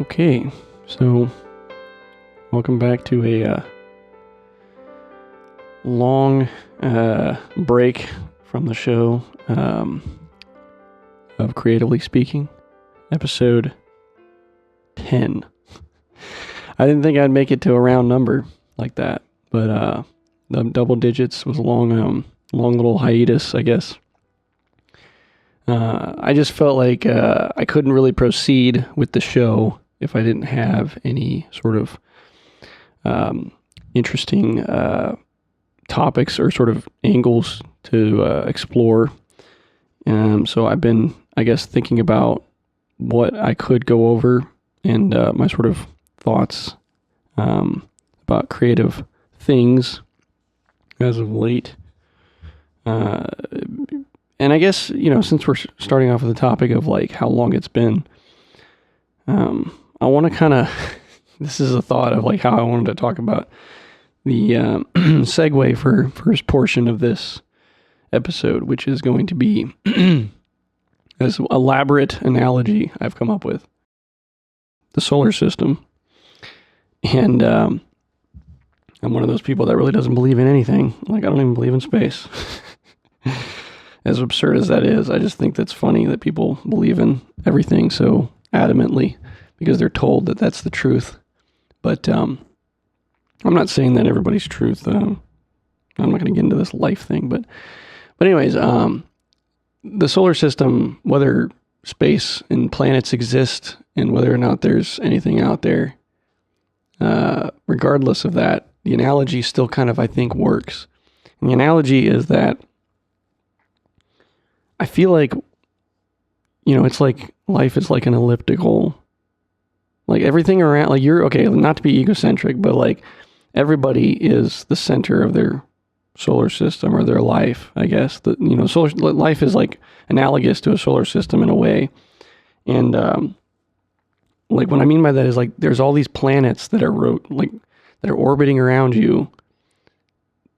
Okay, so welcome back to a long break from the show of Creatively Speaking, episode 10. I didn't think I'd make it to a round number like that, but the double digits was a long little hiatus, I guess. I just felt like I couldn't really proceed with the show if I didn't have any sort of interesting topics or sort of angles to explore. So I've been, I guess, thinking about what I could go over and my sort of thoughts about creative things as of late. And I guess, since we're starting off with the topic of like how long it's been, I want to kind of, this is a thought of like how I wanted to talk about the segue for first portion of this episode, which is going to be this elaborate analogy I've come up with, the solar system. And I'm one of those people that really doesn't believe in anything. Like, I don't even believe in space. As absurd as that is, I just think that's funny that people believe in everything so adamantly because they're told that that's the truth. But I'm not saying that everybody's truth. I'm not going to get into this life thing, but anyways, the solar system, whether space and planets exist and whether or not there's anything out there, regardless of that, the analogy still kind of, I think, works. And the analogy is that I feel like, it's like life is like an elliptical, like everything around, like not to be egocentric, but like everybody is the center of their solar system or their life, I guess. Life is like analogous to a solar system in a way. And like what I mean by that is like there's all these planets that are orbiting around you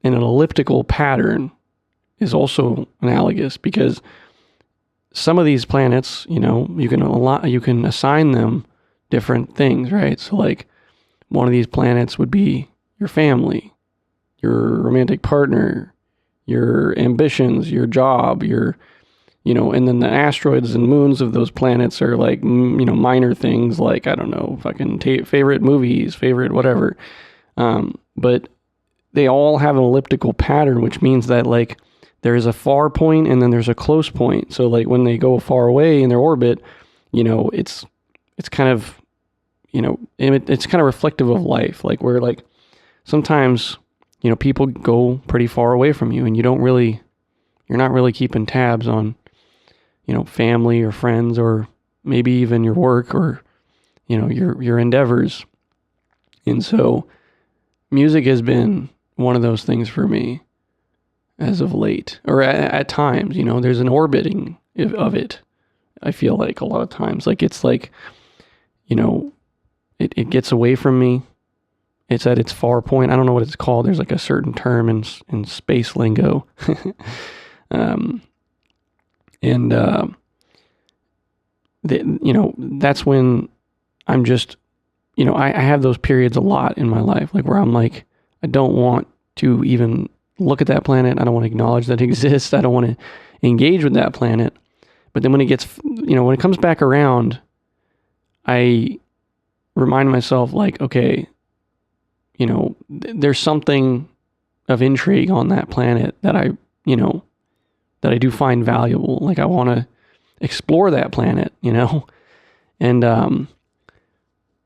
in an elliptical pattern is also analogous because some of these planets, you can assign them different things, right? So like one of these planets would be your family, your romantic partner, your ambitions, your job, and then the asteroids and moons of those planets are like, minor things like, I don't know, fucking favorite movies, favorite whatever. But they all have an elliptical pattern, which means that like there is a far point and then there's a close point. So like when they go far away in their orbit, it's kind of, it's kind of reflective of life. Like where like sometimes, people go pretty far away from you and you're not really keeping tabs on, family or friends or maybe even your work or, your endeavors. And so music has been one of those things for me as of late, or at times, there's an orbiting of it. I feel like a lot of times, like it's like, it gets away from me. It's at its far point. I don't know what it's called. There's like a certain term in space lingo. That's when I'm just, I have those periods a lot in my life, like where I'm like, I don't want to even look at that planet. I don't want to acknowledge that it exists. I don't want to engage with that planet. But then when it comes back around, I remind myself like, okay, there's something of intrigue on that planet that I do find valuable. Like I want to explore that planet, and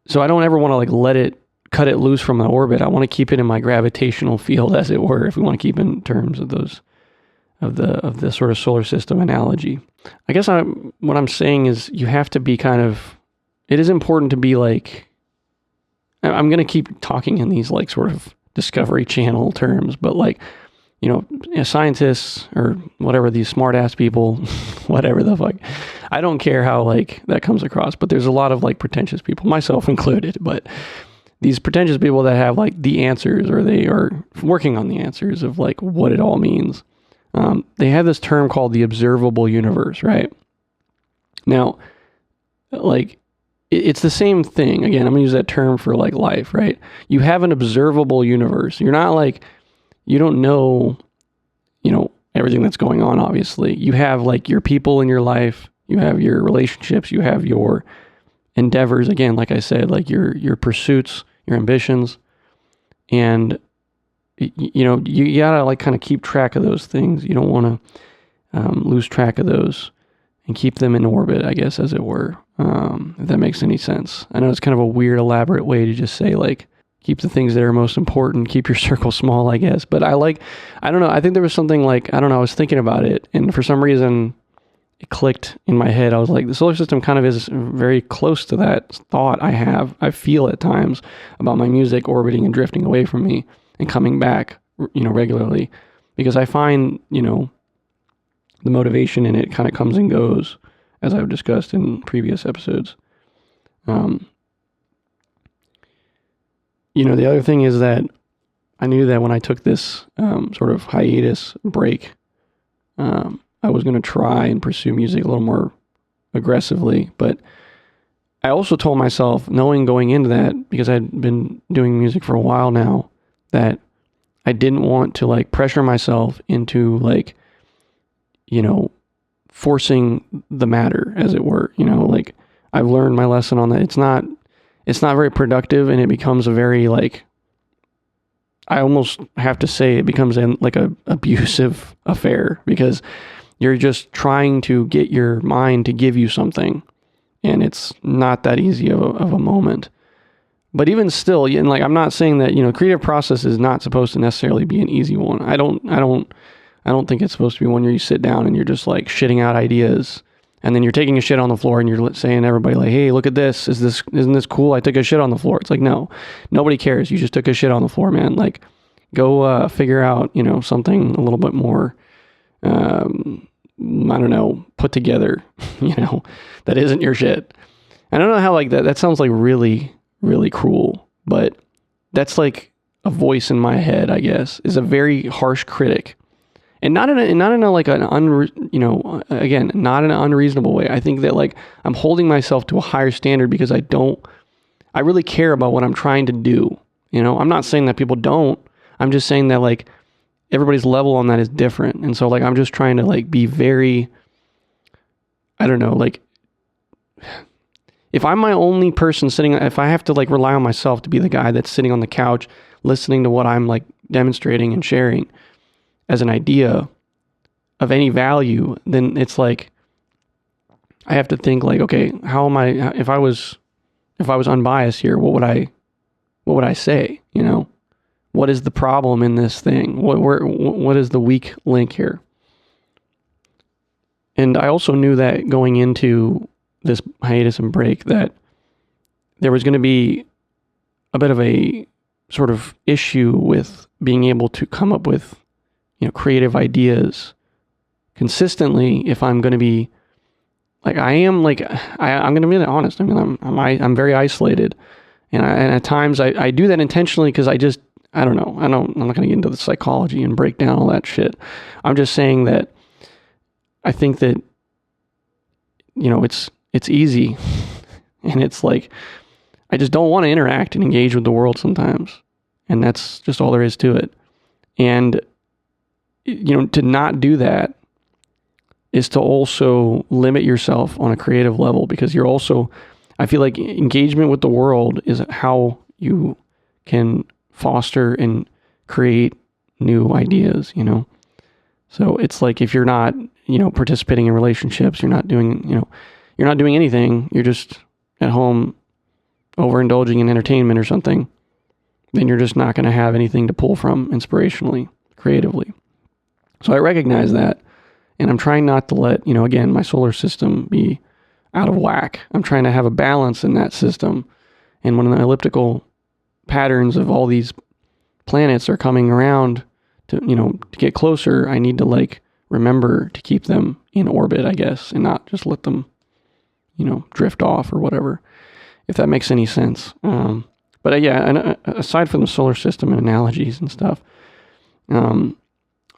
so I don't ever want to like cut it loose from the orbit. I want to keep it in my gravitational field, as it were, if we want to keep in terms of those of the sort of solar system analogy. I guess what I'm saying is you have to be it is important to be like, I'm going to keep talking in these like sort of Discovery Channel terms, but like, scientists or whatever, these smart ass people, whatever the fuck, I don't care how like that comes across, but there's a lot of like pretentious people, myself included, but these pretentious people that have like the answers or they are working on the answers of like what it all means. They have this term called the observable universe, right? Now, like it's the same thing. Again, I'm gonna use that term for like life, right? You have an observable universe. You're not like, you don't know, everything that's going on, obviously. You have like your people in your life, you have your relationships, you have your endeavors, again, like I said, like your pursuits, your ambitions, and you gotta like kind of keep track of those things. You don't want to lose track of those and keep them in orbit, I guess, as it were. If that makes any sense. I know it's kind of a weird, elaborate way to just say like, keep the things that are most important, keep your circle small, I guess. But I don't know, I think there was something like, I don't know, I was thinking about it, and for some reason it clicked in my head. I was like, the solar system kind of is very close to that thought I feel at times about my music orbiting and drifting away from me and coming back, regularly, because I find, the motivation in it kind of comes and goes, as I've discussed in previous episodes. The other thing is that I knew that when I took this sort of hiatus break, I was going to try and pursue music a little more aggressively. But I also told myself, knowing going into that, because I'd been doing music for a while now, that I didn't want to like pressure myself into like, forcing the matter, as it were. Like I've learned my lesson on that. It's not very productive, and it becomes a very like, I almost have to say it becomes like a abusive affair, because you're just trying to get your mind to give you something, and it's not that easy of a moment. But even still, and like, I'm not saying that, creative process is not supposed to necessarily be an easy one. I don't think it's supposed to be one where you sit down and you're just like shitting out ideas, and then you're taking a shit on the floor and you're saying to everybody like, hey, look at this. Isn't this cool? I took a shit on the floor. It's like, no, nobody cares. You just took a shit on the floor, man. Like, go figure out, something a little bit more, I don't know, put together, that isn't your shit. I don't know how like that sounds like really, really cruel, but that's like a voice in my head, I guess, is a very harsh critic. And not in a like an again, not in an unreasonable way. I think that like I'm holding myself to a higher standard because I really care about what I'm trying to do. I'm not saying that people don't. I'm just saying that like everybody's level on that is different. And so like, I'm just trying to like be very, I don't know, like if I'm my only person if I have to like rely on myself to be the guy that's sitting on the couch, listening to what I'm like demonstrating and sharing as an idea of any value, then it's like, I have to think like, okay, how am I, if I was unbiased here, what would I say? What is the problem in this thing? What is the weak link here? And I also knew that going into this hiatus and break, that there was going to be a bit of a sort of issue with being able to come up with, creative ideas consistently if I'm going to be like, I am like, I'm going to be honest. I mean, I'm very isolated, and at times I do that intentionally because I don't know. I'm not going to get into the psychology and break down all that shit. I'm just saying that I think that, it's easy, and it's like, I just don't want to interact and engage with the world sometimes. And that's just all there is to it. And, to not do that is to also limit yourself on a creative level, because you're also, I feel like engagement with the world is how you can foster and create new ideas, So it's like, if you're not, participating in relationships, you're not doing anything, you're just at home overindulging in entertainment or something, then you're just not going to have anything to pull from inspirationally, creatively. So I recognize that, and I'm trying not to let, again, my solar system be out of whack. I'm trying to have a balance in that system. And when the elliptical patterns of all these planets are coming around to get closer, I need to like remember to keep them in orbit, I guess, and not just let them, drift off or whatever, if that makes any sense. But yeah, and aside from the solar system and analogies and stuff,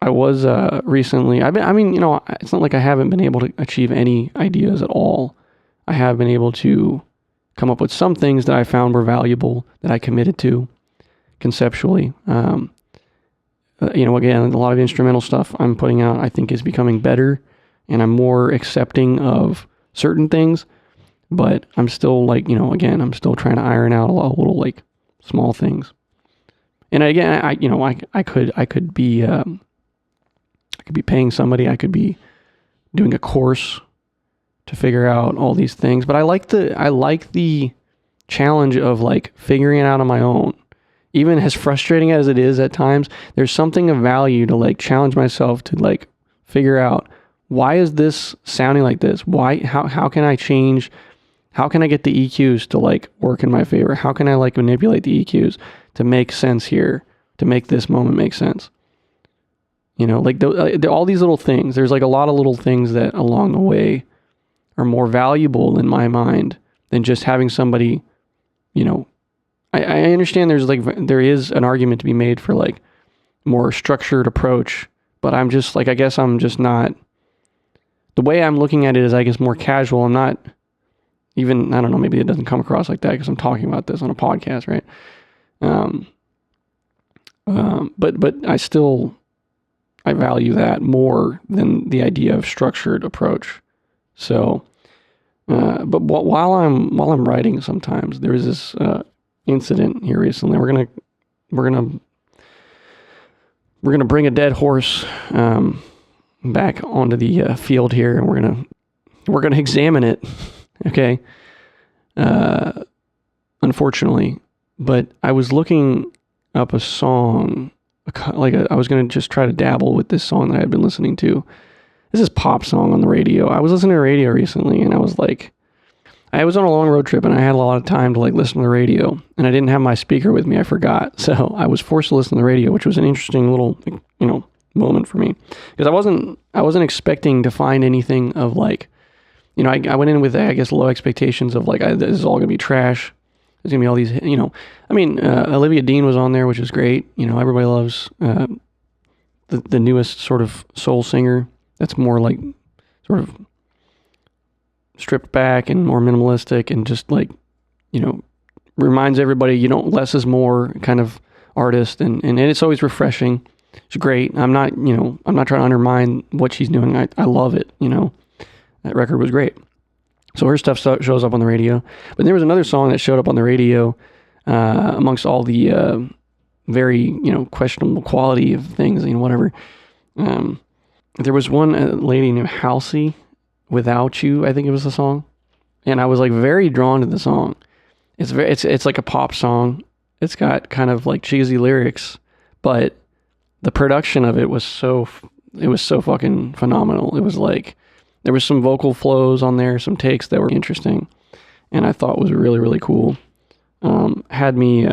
I was recently, it's not like I haven't been able to achieve any ideas at all. I have been able to come up with some things that I found were valuable that I committed to conceptually. Again, a lot of instrumental stuff I'm putting out, I think, is becoming better, and I'm more accepting of certain things, but I'm still like, again, I'm still trying to iron out a lot of little like small things. And again, I could be paying somebody, I could be doing a course to figure out all these things, but I like the challenge of like figuring it out on my own. Even as frustrating as it is at times, there's something of value to like challenge myself to like figure out, why is this sounding like this? How can I change? How can I get the EQs to like work in my favor? How can I like manipulate the EQs to make sense here, to make this moment make sense? Like all these little things. There's like a lot of little things that along the way are more valuable in my mind than just having somebody, I understand there is an argument to be made for like more structured approach, but I'm just like, I guess I'm just not, the way I'm looking at it is, I guess, more casual. I'm not even, I don't know, maybe it doesn't come across like that because I'm talking about this on a podcast, right? But I value that more than the idea of structured approach. So, but while I'm writing, sometimes there is this incident here recently. We're gonna bring a dead horse back onto the field here, and we're gonna examine it. Okay. Unfortunately, but I was looking up a song, I was gonna just try to dabble with this song that I had been listening to. This is pop song on the radio. I was listening to the radio recently, and I was on a long road trip, and I had a lot of time to like listen to the radio, and I didn't have my speaker with me. I forgot. So I was forced to listen to the radio, which was an interesting little, moment for me, because I wasn't expecting to find anything of like, I went in with, I guess, low expectations of like, this is all going to be trash. There's going to be all these, Olivia Dean was on there, which is great. Everybody loves the newest sort of soul singer that's more like sort of stripped back and more minimalistic, and just like, reminds everybody, less is more kind of artist, and it's always refreshing. It's great. I'm not trying to undermine what she's doing. I love it. That record was great. So her stuff shows up on the radio. But there was another song that showed up on the radio amongst all the very, questionable quality of things, whatever. There was one lady named Halsey, Without You, I think it was the song. And I was like very drawn to the song. It's like a pop song. It's got kind of like cheesy lyrics, but the production of it was so fucking phenomenal. It was like, there was some vocal flows on there, some takes that were interesting, and I thought was really, really cool. Had me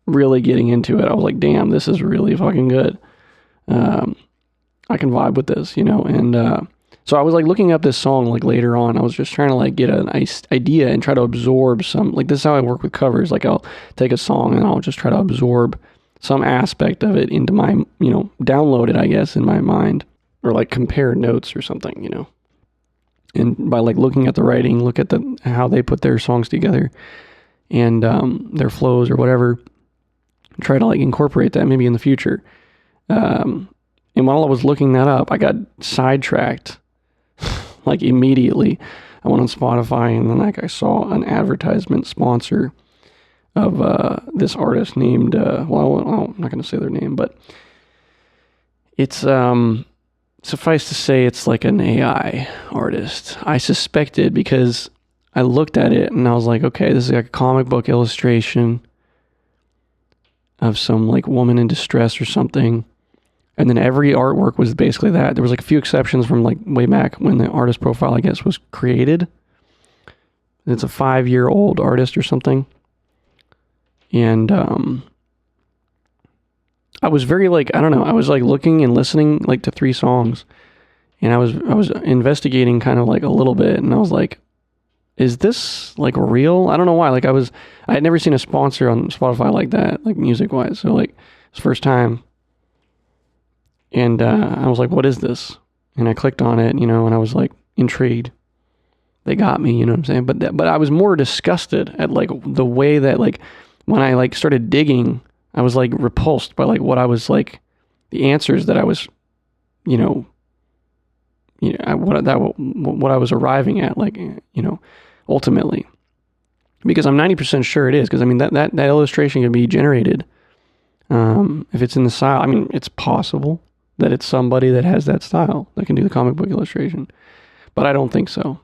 really getting into it. I was like, damn, this is really fucking good. I can vibe with this, and so I was like looking up this song like later on. I was just trying to like get an idea and try to absorb some, like, this is how I work with covers. Like, I'll take a song and I'll just try to absorb some aspect of it into my, download it, I guess, in my mind, or like compare notes or something, and by like looking at the writing, look at how they put their songs together and their flows or whatever, try to like incorporate that maybe in the future. And while I was looking that up, I got sidetracked like immediately. I went on Spotify, and then like I saw an advertisement sponsor of this artist named I'm not going to say their name, but it's suffice to say, it's like an AI artist. I suspected, because I looked at it and I was like, okay, this is like a comic book illustration of some like woman in distress or something. And then every artwork was basically that. There was like a few exceptions from like way back when the artist profile, I guess, was created. It's a 5-year-old artist or something. And I was very like, I don't know, I was like looking and listening like to 3 songs, and I was investigating kind of like a little bit, and I was like, is this like real? I don't know why. Like I had never seen a sponsor on Spotify like that, like music wise. So like it's the first time. And I was like, what is this? And I clicked on it, and I was like intrigued. they got me, you know what I'm saying? But I was more disgusted at like the way that like when I like started digging, I was like repulsed by like what I was like, the answers that I was, what I was arriving at, like, ultimately, because I'm 90% sure it is. Because I mean that illustration can be generated. If it's in the style, I mean, it's possible that it's somebody that has that style that can do the comic book illustration, but I don't think so.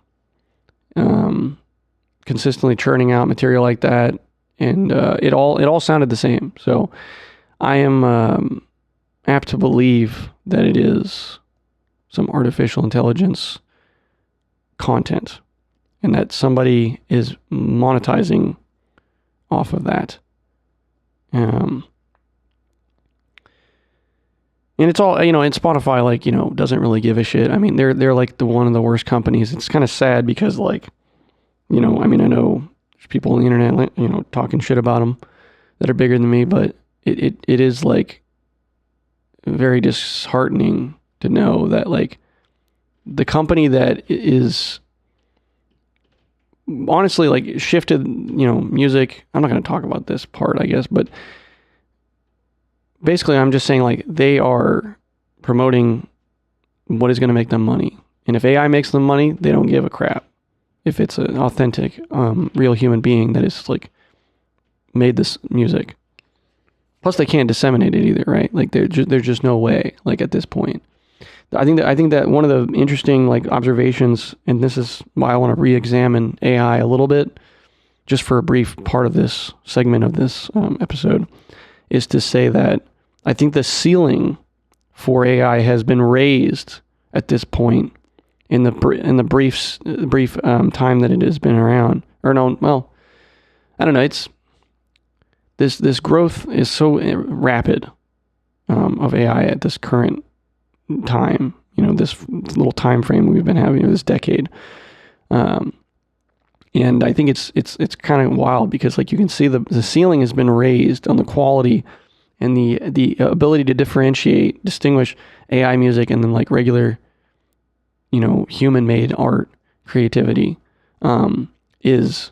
Consistently churning out material like that, and it all sounded the same. So I am apt to believe that it is some artificial intelligence content, and that somebody is monetizing off of that. And it's all, and Spotify, like, doesn't really give a shit. I mean, they're like one of the worst companies. It's kind of sad because, like, I mean, I know there's people on the internet, talking shit about them that are bigger than me, but it is like very disheartening to know that, like, the company that is honestly like shifted, music. I'm not going to talk about this part, I guess, but basically I'm just saying, like, they are promoting what is going to make them money. And if AI makes them money, they don't give a crap. If it's an authentic, real human being that is like made this music. Plus they can't disseminate it either, right? Like there's just no way, like, at this point. I think that one of the interesting, like, observations, and this is why I want to re-examine AI a little bit, just for a brief part of this segment of this episode, is to say that I think the ceiling for AI has been raised at this point in the brief time that it has been around. Or no, well, I don't know. It's this growth is so rapid of AI at this current time. This little time frame we've been having, this decade. And I think it's kind of wild because, like, you can see the ceiling has been raised on the quality and the ability to distinguish AI music and then, like, regular, human-made art creativity is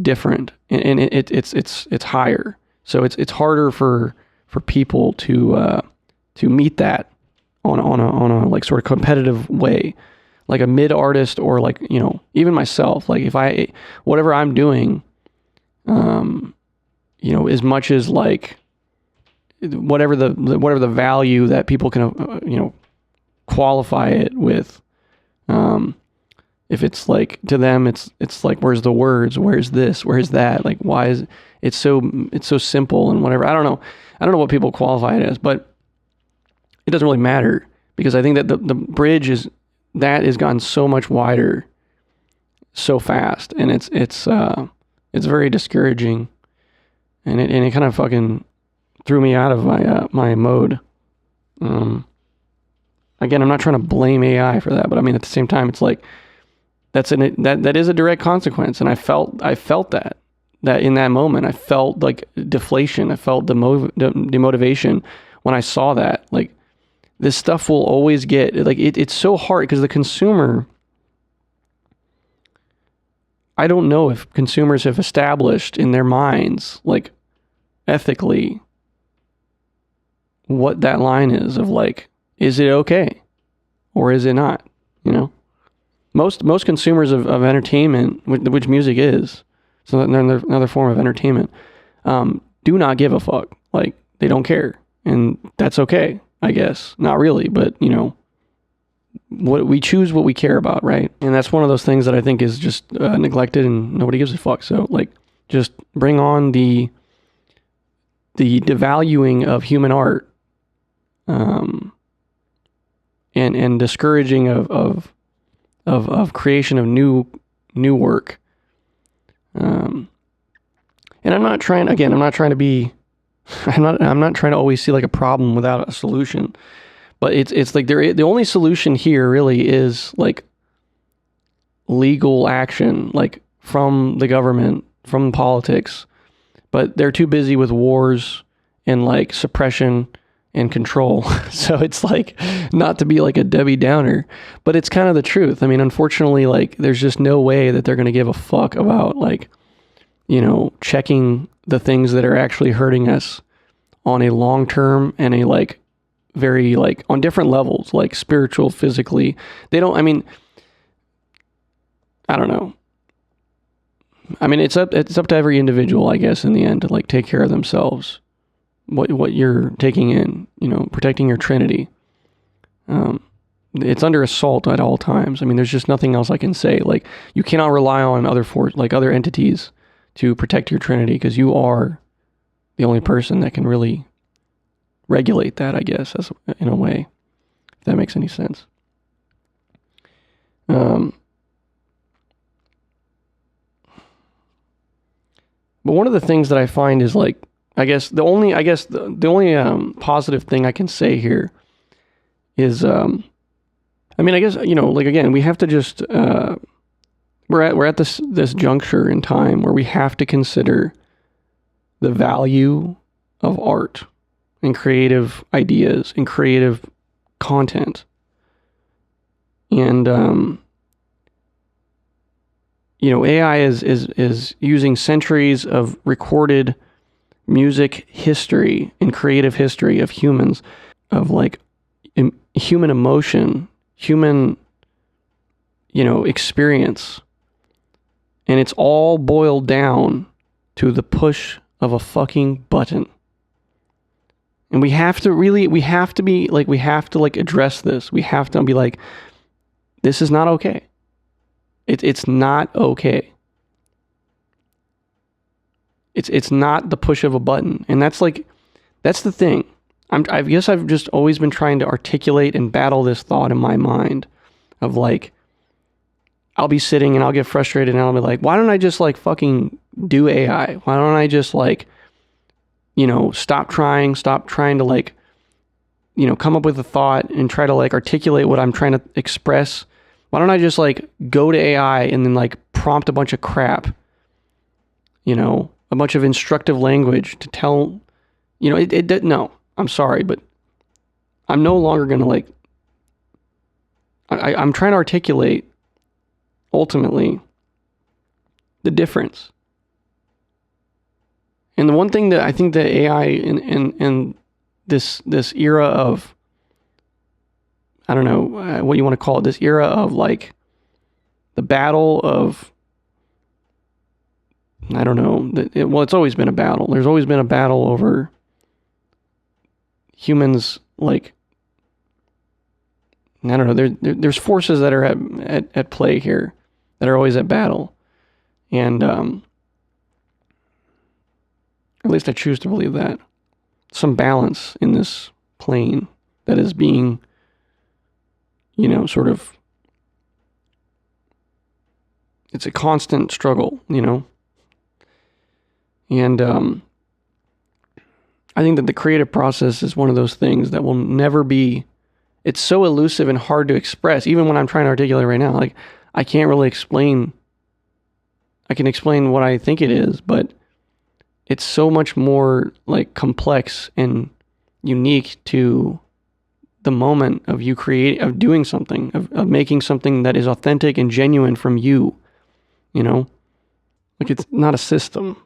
different, and it's higher. So it's harder for people to meet that on a like sort of competitive way. Like a mid artist, or like, even myself, like if whatever I'm doing, as much as like whatever the value that people can, qualify it with, if it's like, to them, it's like, where's the words, where's this, where's that, like, why is it's so simple and whatever. I don't know what people qualify it as, but it doesn't really matter, because I think that the bridge has gotten so much wider so fast, and it's very discouraging, and it kind of fucking threw me out of my mode. Again, I'm not trying to blame AI for that, but I mean, at the same time, it's like that is a direct consequence, and I felt that in that moment. I felt like deflation. I felt demotivation when I saw that. Like, this stuff will always get, like, it's so hard because the consumer, I don't know if consumers have established in their minds, like, ethically, what that line is of, like, is it okay or is it not? Most consumers of entertainment, which music is, so another form of entertainment, do not give a fuck. Like, they don't care, and that's okay, I guess. Not really, but what we choose, what we care about, right? And that's one of those things that I think is just neglected, and nobody gives a fuck. So, like, just bring on the devaluing of human art, and discouraging of creation of new work. And I'm not trying to be, I'm not trying to always see like a problem without a solution, but it's like the only solution here really is like legal action, like from the government, from politics, but they're too busy with wars and like suppression and control. So it's like, not to be like a Debbie Downer, but it's kind of the truth. I mean, unfortunately, like there's just no way that they're going to give a fuck about like, checking the things that are actually hurting us on a long term and a like very like on different levels, like spiritual, physically. They don't, I mean, I don't know. I mean, it's up to every individual, I guess, in the end, to like take care of themselves. What you're taking in, protecting your Trinity. It's under assault at all times. I mean, there's just nothing else I can say. Like, you cannot rely on other entities to protect your Trinity, because you are the only person that can really regulate that, I guess, in a way, if that makes any sense. But one of the things that I find is like, the only positive thing I can say here is, again, we have to just, we're at this juncture in time where we have to consider the value of art and creative ideas and creative content. And, AI is using centuries of recorded music history and creative history of humans, of like human emotion, human, experience. And it's all boiled down to the push of a fucking button. And we have to address this. We have to be like, this is not okay. It's not okay. It's not the push of a button. And that's the thing. I guess I've just always been trying to articulate and battle this thought in my mind of like, I'll be sitting and I'll get frustrated and I'll be like, why don't I just like fucking do AI? Why don't I just like, stop trying to like, come up with a thought and try to like articulate what I'm trying to express. Why don't I just like go to AI and then like prompt a bunch of crap, a bunch of instructive language to tell, no, I'm sorry, but I'm no longer going to like, I'm trying to articulate ultimately the difference. And the one thing that I think that AI in this era of, I don't know what you want to call it, this era of like the battle of, I don't know, it's always been a battle. There's always been a battle over humans, like, I don't know, there's forces that are at play here that are always at battle. And at least I choose to believe that. Some balance in this plane that is being, sort of, it's a constant struggle, And I think that the creative process is one of those things that will never be, it's so elusive and hard to express. Even when I'm trying to articulate right now, like I can't really explain, I can explain what I think it is, but it's so much more like complex and unique to the moment of you of doing something, of making something that is authentic and genuine from you, like it's not a system,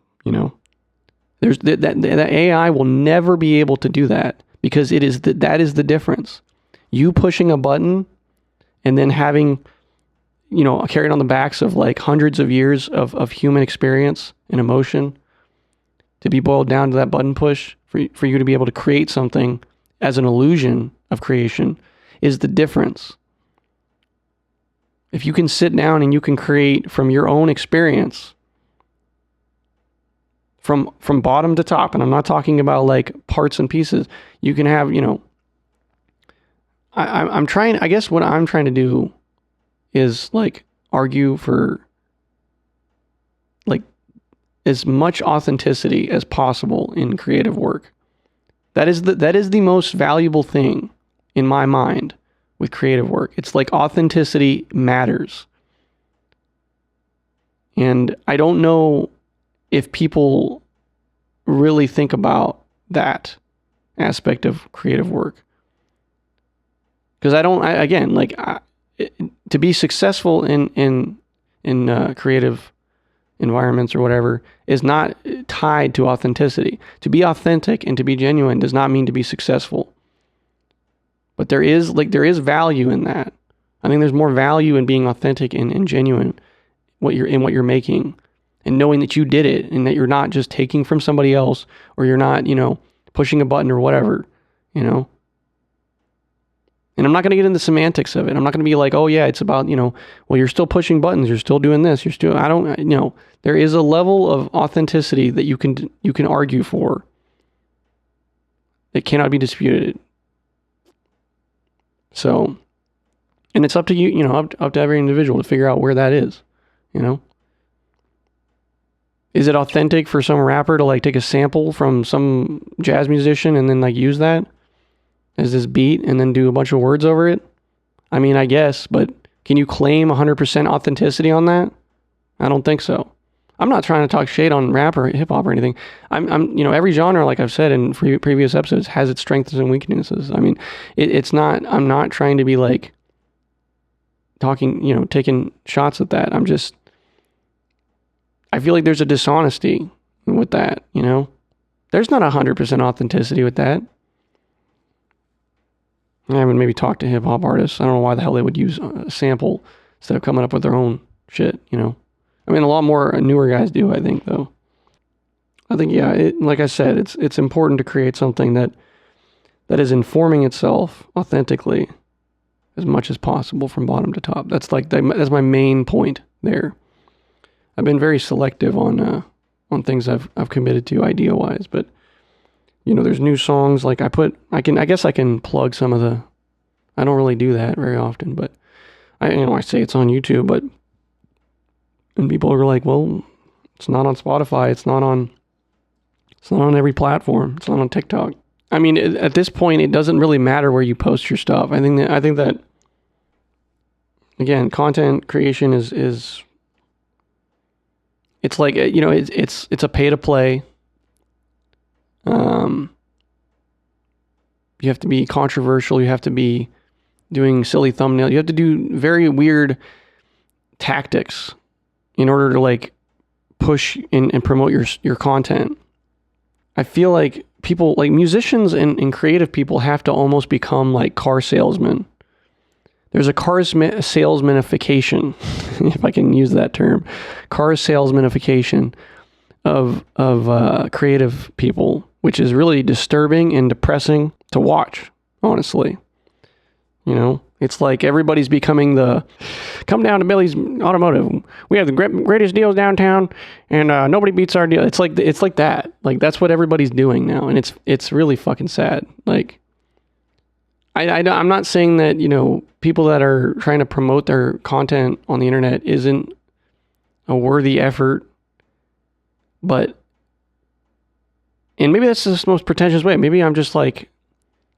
There's that AI will never be able to do that, because that is the difference. You pushing a button and then having, carried on the backs of like hundreds of years of human experience and emotion to be boiled down to that button push for you to be able to create something as an illusion of creation is the difference. If you can sit down and you can create from your own experience, from bottom to top, and I'm not talking about like parts and pieces, you can have, I'm trying, I guess what I'm trying to do is like argue for like as much authenticity as possible in creative work. That is the most valuable thing in my mind with creative work. It's like authenticity matters. And I don't know if people really think about that aspect of creative work. Because again, like to be successful in creative environments or whatever is not tied to authenticity. To be authentic and to be genuine does not mean to be successful. But there is value in that. I think there's more value in being authentic and genuine what you're making, and knowing that you did it and that you're not just taking from somebody else, or you're not, pushing a button or whatever, And I'm not going to get into the semantics of it. I'm not going to be like, oh yeah, it's about, well, you're still pushing buttons, you're still doing this, there is a level of authenticity that you can argue for that cannot be disputed. So, and it's up to you, up to every individual to figure out where that is, Is it authentic for some rapper to like take a sample from some jazz musician and then like use that as this beat and then do a bunch of words over it? I mean, I guess, but can you claim 100% authenticity on that? I don't think so. I'm not trying to talk shade on rap or hip hop or anything. I'm every genre, like I've said in previous episodes, has its strengths and weaknesses. I mean, it's not, I'm not trying to be like talking, taking shots at that. I feel like there's a dishonesty with that, There's not 100% authenticity with that. I would maybe talk to hip hop artists. I don't know why the hell they would use a sample instead of coming up with their own shit, I mean, a lot more newer guys do, I think, though. I think, yeah, like I said, it's important to create something that is informing itself authentically as much as possible from bottom to top. That's my main point there. I've been very selective on things I've committed to idea-wise, but there's new songs like I guess I can plug some of the. I don't really do that very often, but I say it's on YouTube, and people are like, well, it's not on Spotify, it's not on every platform, it's not on TikTok. I mean, at this point, it doesn't really matter where you post your stuff. I think that again, content creation is it's like, it's a pay to play. You have to be controversial. You have to be doing silly thumbnails. You have to do very weird tactics in order to like push and promote your content. I feel like people, like musicians and creative people, have to almost become like car salesmen. There's a car salesmanification, if I can use that term, car salesmanification of creative people, which is really disturbing and depressing to watch, honestly. It's like everybody's becoming come down to Billy's Automotive. We have the greatest deals downtown, and nobody beats our deal. It's like that. Like, that's what everybody's doing now, and it's really fucking sad. Like, I'm not saying that, people that are trying to promote their content on the internet isn't a worthy effort, and maybe that's the most pretentious way. Maybe I'm just like,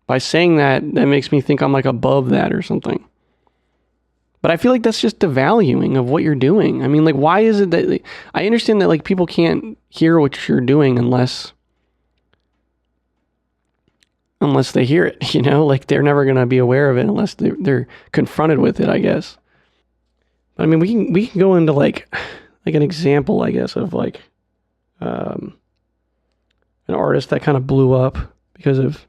by saying that makes me think I'm like above that or something. But I feel like that's just devaluing of what you're doing. I mean, like, why is it that I understand that like people can't hear what you're doing unless they hear it, like they're never going to be aware of it unless they're confronted with it, I guess. But I mean, we can go into like an example, I guess, of like an artist that kind of blew up because of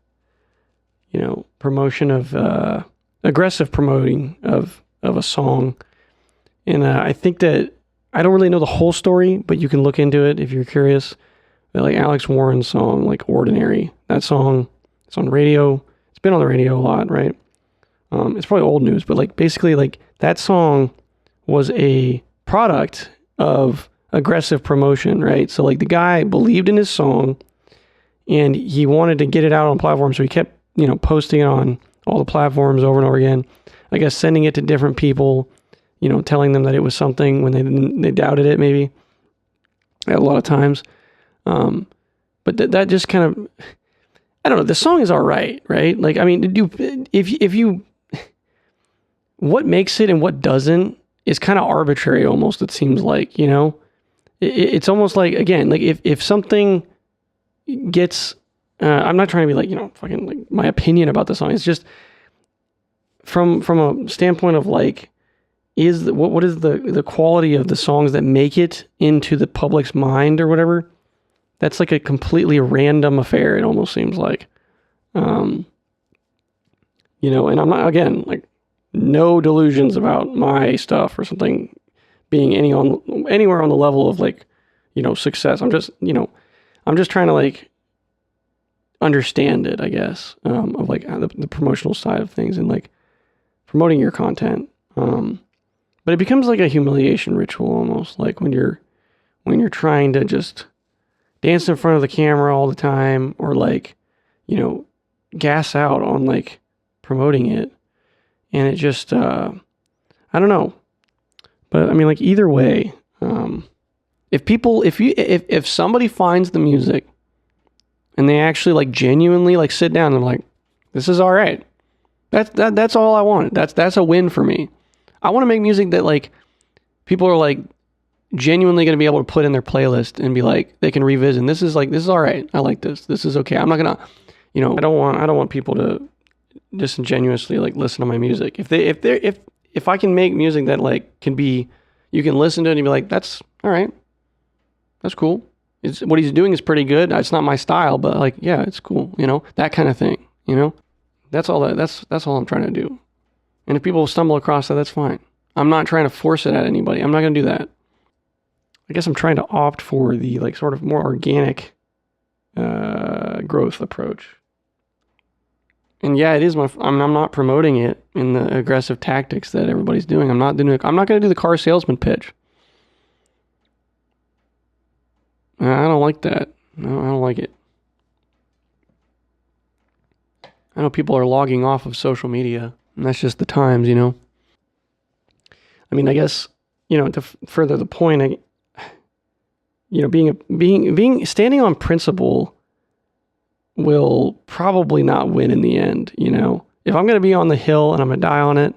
promotion of aggressive promoting of a song. And I think that I don't really know the whole story, but you can look into it if you're curious. But like Alex Warren's song, like Ordinary, that song, it's on radio. It's been on the radio a lot, right? It's probably old news, but like basically like that song was a product of aggressive promotion, right? So like the guy believed in his song and he wanted to get it out on platforms, so he kept posting it on all the platforms over and over again. I guess sending it to different people, telling them that it was something when they doubted it, maybe a lot of times. But that just kind of, I don't know. The song is all right? Like, I mean, if you, what makes it and what doesn't is kind of arbitrary almost, it seems like, it's almost like, again, like if something gets I'm not trying to be like, fucking like my opinion about the song. It's just from a standpoint of like, what is the quality of the songs that make it into the public's mind or whatever? That's like a completely random affair. It almost seems like, and I'm not, again, like, no delusions about my stuff or something being anywhere on the level of like, success. I'm just trying to like understand it, I guess, of like the promotional side of things and like promoting your content. But it becomes like a humiliation ritual almost, like when you're trying to just dance in front of the camera all the time, or like, gas out on like promoting it. And it just, I don't know. But I mean, like, either way, if somebody finds the music and they actually like genuinely like sit down and like, this is all right. That's all I want. That's a win for me. I want to make music that like people are like genuinely going to be able to put in their playlist and be like, they can revisit. And this is all right. I like this. This is okay. I'm not gonna, I don't want people to disingenuously like listen to my music. If I can make music that like you can listen to it and be like, that's all right. That's cool. It's what he's doing is pretty good. It's not my style, but like, yeah, it's cool. That kind of thing. That's all I'm trying to do. And if people stumble across that, that's fine. I'm not trying to force it at anybody. I'm not going to do that. I guess I'm trying to opt for the like sort of more organic growth approach. And yeah, it is I'm not promoting it in the aggressive tactics that everybody's doing. I'm not going to do the car salesman pitch. I don't like that. No, I don't like it. I know people are logging off of social media, and that's just the times, I mean, I guess, to further the point, standing on principle will probably not win in the end. If I'm going to be on the hill and I'm going to die on it,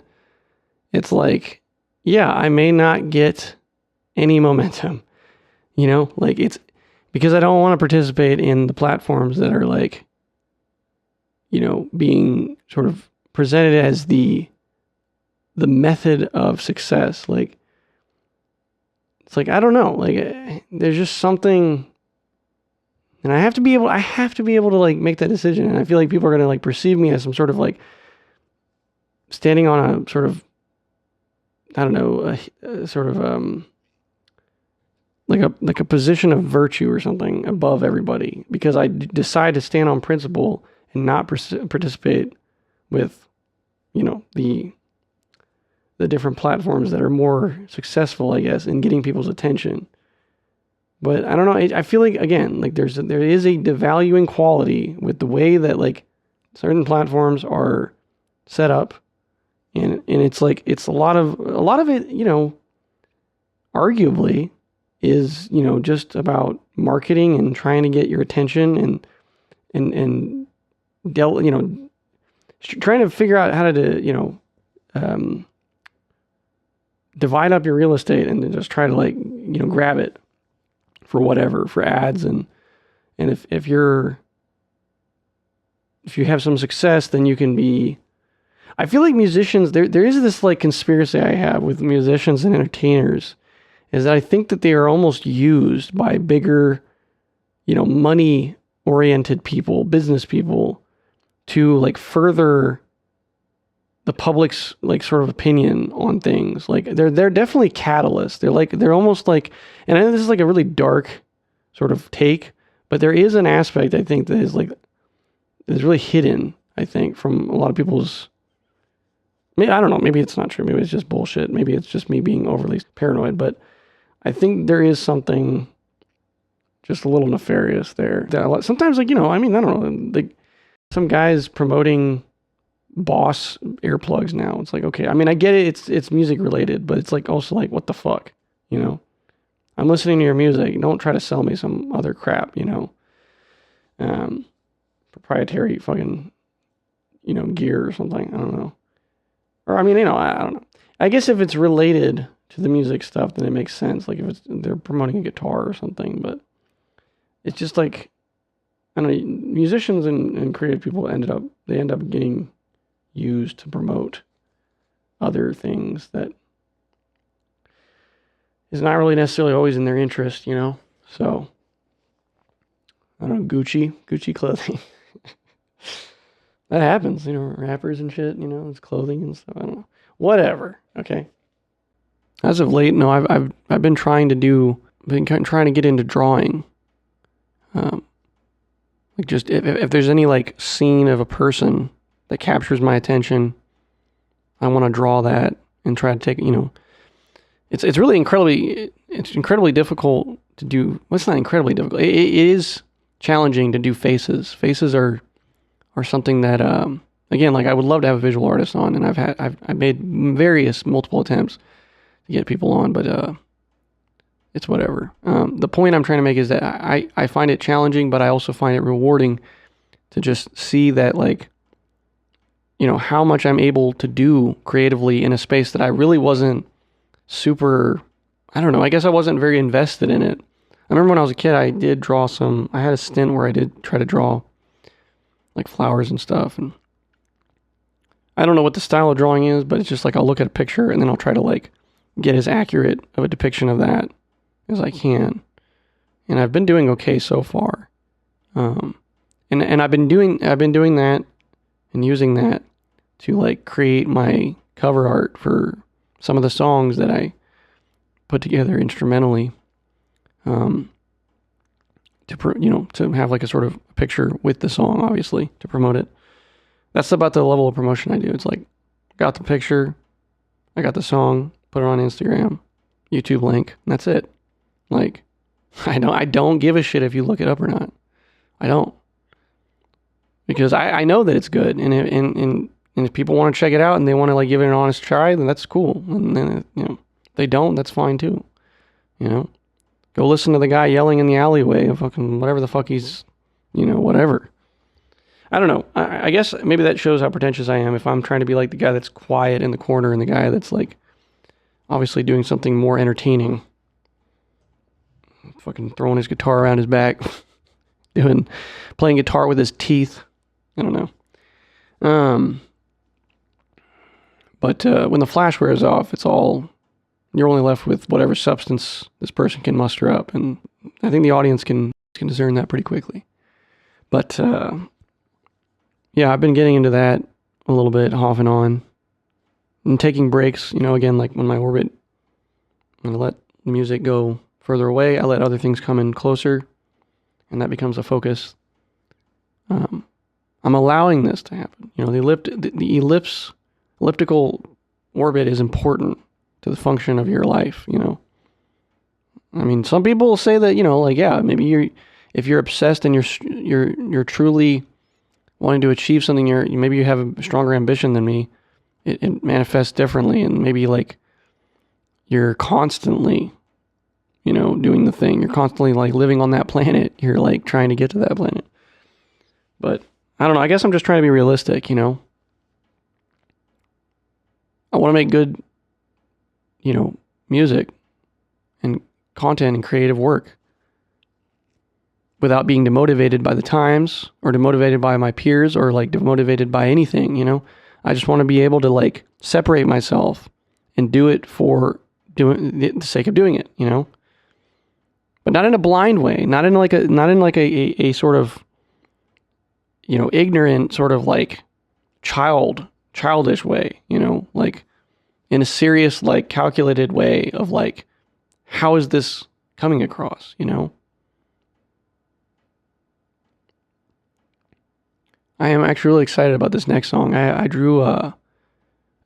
it's like, yeah, I may not get any momentum, like it's because I don't want to participate in the platforms that are like, being sort of presented as the method of success. Like, it's like, I don't know, like there's just something, and I have to be able to like make that decision. And I feel like people are going to like perceive me as some sort of like standing on a sort of, I don't know, a sort of, like a position of virtue or something above everybody because I decide to stand on principle and not participate with, the different platforms that are more successful, I guess, in getting people's attention. But I don't know. I feel like, again, like there is a devaluing quality with the way that like certain platforms are set up, and it's like it's a lot of it, arguably is just about marketing and trying to get your attention and trying to figure out how to divide up your real estate and then just try to like grab it for whatever, for ads, and if you have some success, then you can be. I feel like musicians, there is this like conspiracy I have with musicians and entertainers, is that I think that they are almost used by bigger, money oriented people, business people, to like further the public's like sort of opinion on things. Like they're definitely catalysts. They're almost like, and I know this is like a really dark sort of take, but there is an aspect I think that is really hidden, I think, from a lot of people's. Maybe, I don't know, maybe it's not true. Maybe it's just bullshit. Maybe it's just me being overly paranoid, but I think there is something just a little nefarious there. Sometimes, like, I mean, I don't know, like some guys promoting Boss earplugs now. It's like, okay, I mean, I get it. It's music related, but it's like also like, what the fuck, I'm listening to your music. Don't try to sell me some other crap, proprietary fucking, gear or something. I don't know. Or, I mean, I don't know. I guess if it's related to the music stuff, then it makes sense. Like if they're promoting a guitar or something, but it's just like, I don't know, musicians and creative people end up getting used to promote other things that is not really necessarily always in their interest, you know? So, I don't know, Gucci clothing. That happens, you know, rappers and shit, you know, it's clothing and stuff. I don't know. Whatever, okay? As of late, no, I've been trying to get into drawing. Like just if there's any like scene of a person that captures my attention, I want to draw that and try to take, you know, it's incredibly difficult to do. Well, it's not incredibly difficult. It is challenging to do faces. Faces are something that again, like I would love to have a visual artist on, and I've made multiple attempts to get people on, but it's whatever. The point I'm trying to make is that I find it challenging, but I also find it rewarding to just see that, like, you know, how much I'm able to do creatively in a space that I really wasn't super, I don't know, I guess I wasn't very invested in it. I remember when I was a kid, I had a stint where I did try to draw like flowers and stuff, and I don't know what the style of drawing is, but it's just like I'll look at a picture and then I'll try to like get as accurate of a depiction of that as I can. And I've been doing okay so far. And I've been doing that and using that to like create my cover art for some of the songs that I put together instrumentally, to have like a sort of picture with the song, obviously, to promote it. That's about the level of promotion I do. It's like, got the picture, I got the song, put it on Instagram, YouTube link, and that's it. Like, I don't give a shit if you look it up or not. I don't. Because I know that it's good, and if people want to check it out and they want to like give it an honest try, then that's cool. And then, you know, if they don't, that's fine too. You know, go listen to the guy yelling in the alleyway, fucking whatever the fuck he's, you know, whatever. I don't know. I guess maybe that shows how pretentious I am if I'm trying to be like the guy that's quiet in the corner and the guy that's like obviously doing something more entertaining. Fucking throwing his guitar around his back, playing guitar with his teeth. I don't know. But when the flash wears off, you're only left with whatever substance this person can muster up, and I think the audience can discern that pretty quickly. But yeah, I've been getting into that a little bit off and on, and taking breaks. You know, again, like when I'm gonna let the music go further away, I let other things come in closer, and that becomes a focus. I'm allowing this to happen. You know, the elliptical orbit is important to the function of your life, you know. I mean, some people will say that, you know, like, yeah, maybe if you're obsessed and you're truly wanting to achieve something, maybe you have a stronger ambition than me. It manifests differently, and maybe like you're constantly, you know, doing the thing. You're constantly like living on that planet. You're like trying to get to that planet. But I don't know. I guess I'm just trying to be realistic, you know. I want to make good, you know, music and content and creative work without being demotivated by the times or demotivated by my peers or like demotivated by anything, you know. I just want to be able to like separate myself and do it for the sake of doing it, you know. But not in a blind way, not in like a sort of, you know, ignorant sort of like childish way, you know, like in a serious, like calculated way of like, how is this coming across, you know? I am actually really excited about this next song. I drew a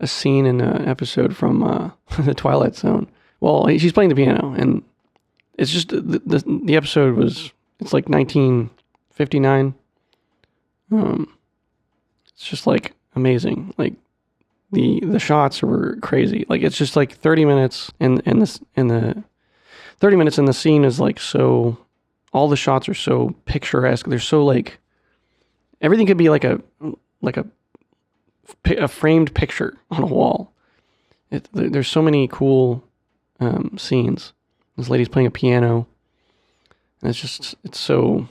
scene in an episode from The Twilight Zone. Well, she's playing the piano, and it's just the episode it's like 1959. It's just like amazing. Like the shots were crazy. Like it's just like 30 minutes and the 30 minutes in the scene is like so, all the shots are so picturesque. They're so like, everything could be like a framed picture on a wall. There's so many cool scenes. This lady's playing a piano, and it's so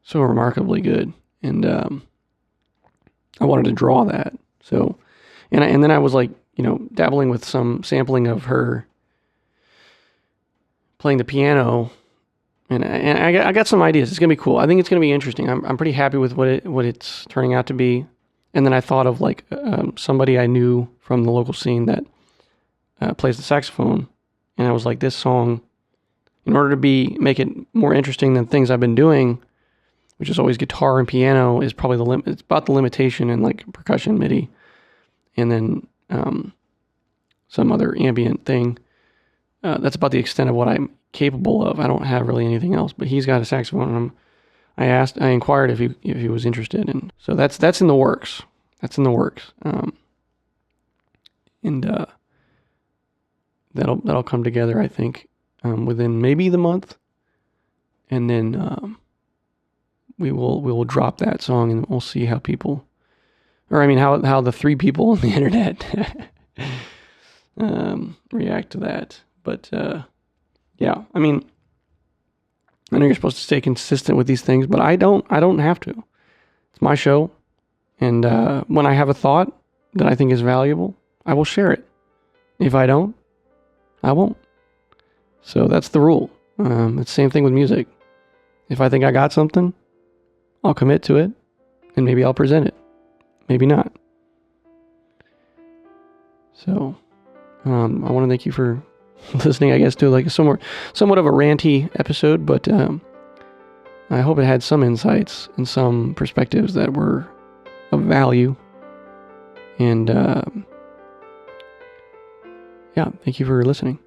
so remarkably good. And I wanted to draw that. So, and then I was like, dabbling with some sampling of her playing the piano, and I got some ideas. It's gonna be cool. I think it's gonna be interesting. I'm pretty happy with what it's turning out to be. And then I thought of like somebody I knew from the local scene that plays the saxophone, and I was like, this song, in order to make it more interesting than things I've been doing, which is always guitar and piano, is probably it's about the limitation in like percussion, MIDI, and then some other ambient thing. That's about the extent of what I'm capable of. I don't have really anything else, but he's got a saxophone, and I inquired if he was interested, and so that's in the works. That's in the works, and that'll come together, I think, within maybe the month, and then we will drop that song, and we'll see how people, or I mean how the 3 people on the internet react to that. But yeah, I mean, I know you're supposed to stay consistent with these things, but I don't have to. It's my show, and when I have a thought that I think is valuable, I will share it. If I don't, I won't. So that's the rule. It's the same thing with music. If I think I got something, I'll commit to it, and maybe I'll present it. Maybe not. So I want to thank you for listening, I guess, to like a somewhat of a ranty episode, but I hope it had some insights and some perspectives that were of value. And yeah, thank you for listening.